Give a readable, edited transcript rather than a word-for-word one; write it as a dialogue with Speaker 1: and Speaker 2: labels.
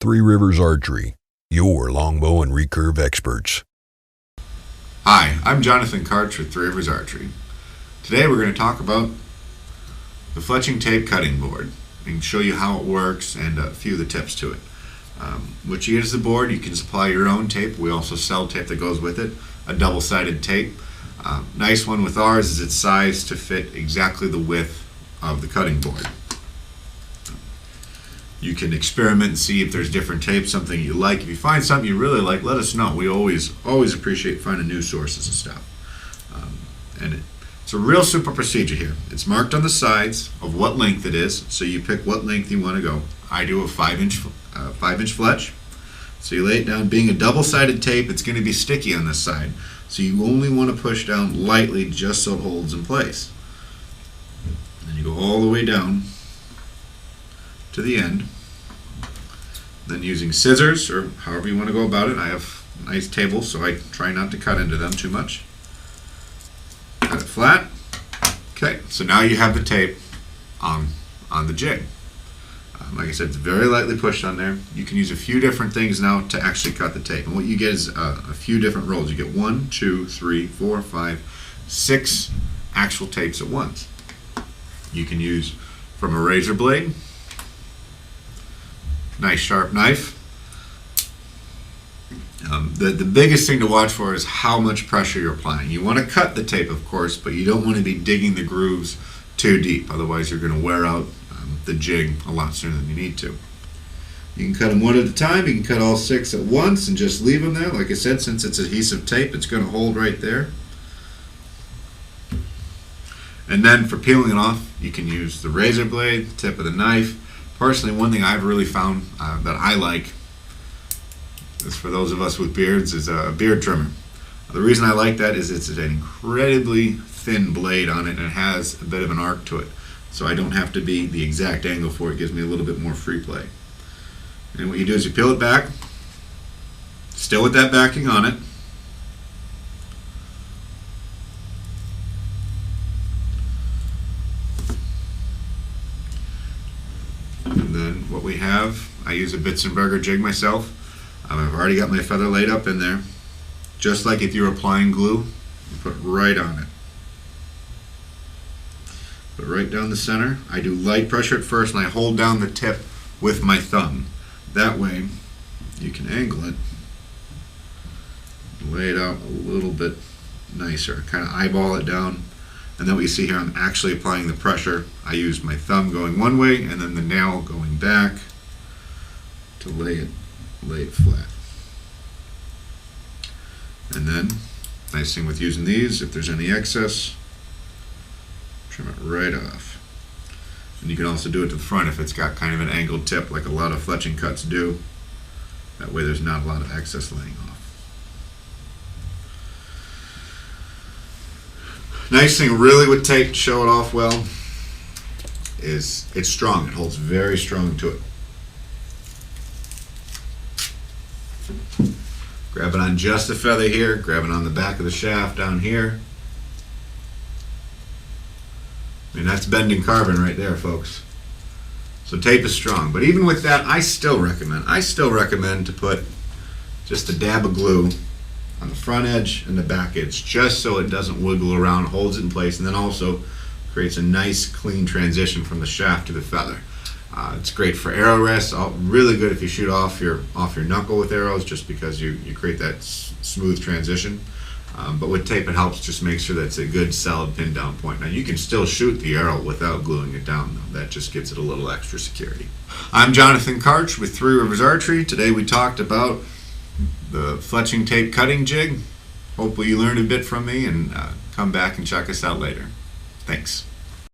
Speaker 1: 3Rivers Archery, your longbow and recurve experts.
Speaker 2: Hi, I'm Jonathan Karch with 3Rivers Archery. Today we're going to talk about the Fletching Tape Cutting Board and show you how it works and a few of the tips to it. What you get is the board. You can supply your own tape. We also sell tape that goes with it, a double-sided tape. Nice one with ours is it's sized to fit exactly the width of the cutting board. You can experiment and see if there's different tapes, something you like. If you find something you really like, let us know. We always appreciate finding new sources of stuff. It's a real simple procedure here. It's marked on the sides of what length it is, so you pick what length you want to go. I do a 5-inch fletch. So you lay it down. Being a double-sided tape, it's going to be sticky on this side. So you only want to push down lightly just so it holds in place. Then you go all the way down to the end. Then using scissors, or however you want to go about it, I have nice tables, so I try not to cut into them too much. Cut it flat. Okay, so now you have the tape on the jig. Like I said, it's very lightly pushed on there. You can use a few different things now to actually cut the tape. And what you get is a few different rolls. You get 1, 2, 3, 4, 5, 6 actual tapes at once. You can use from a razor blade, nice sharp knife. The biggest thing to watch for is how much pressure you're applying. You want to cut the tape, of course, but you don't want to be digging the grooves too deep. Otherwise, you're going to wear out the jig a lot sooner than you need to. You can cut them one at a time. You can cut all 6 at once and just leave them there. Like I said, since it's adhesive tape, it's going to hold right there. And then for peeling it off, you can use the razor blade, the tip of the knife. Personally, one thing I've really found that I like is, for those of us with beards, is a beard trimmer. The reason I like that is it's an incredibly thin blade on it, and it has a bit of an arc to it. So I don't have to be the exact angle for it. It gives me a little bit more free play. And what you do is you peel it back, still with that backing on it. And then what we have, I use a Bitzenberger jig myself. I've already got my feather laid up in there. Just like if you were applying glue, you put it right on it. Put it right down the center. I do light pressure at first, and I hold down the tip with my thumb. That way you can angle it, lay it out a little bit nicer, kind of eyeball it down. And then what you see here, I'm actually applying the pressure. I use my thumb going one way and then the nail going back to lay it flat. And then, nice thing with using these, if there's any excess, trim it right off. And you can also do it to the front if it's got kind of an angled tip, like a lot of fletching cuts do. That way there's not a lot of excess laying off. Nice thing really with tape to show it off well is it's strong. It holds very strong to it. Grab it on just the feather here, grab it on the back of the shaft down here. I mean, that's bending carbon right there, folks. So tape is strong. But even with that, I still recommend to put just a dab of glue on the front edge and the back edge, just so it doesn't wiggle around, holds it in place, and then also creates a nice clean transition from the shaft to the feather. It's great for arrow rests. Really good if you shoot off your knuckle with arrows, just because you create that smooth transition. But with tape, it helps just make sure that it's a good solid pin down point. Now you can still shoot the arrow without gluing it down though. That just gives it a little extra security. I'm Jonathan Karch with 3Rivers Archery. Today we talked about the Fletching Tape Cutting Jig. Hopefully you learned a bit from me, and come back and check us out later. Thanks.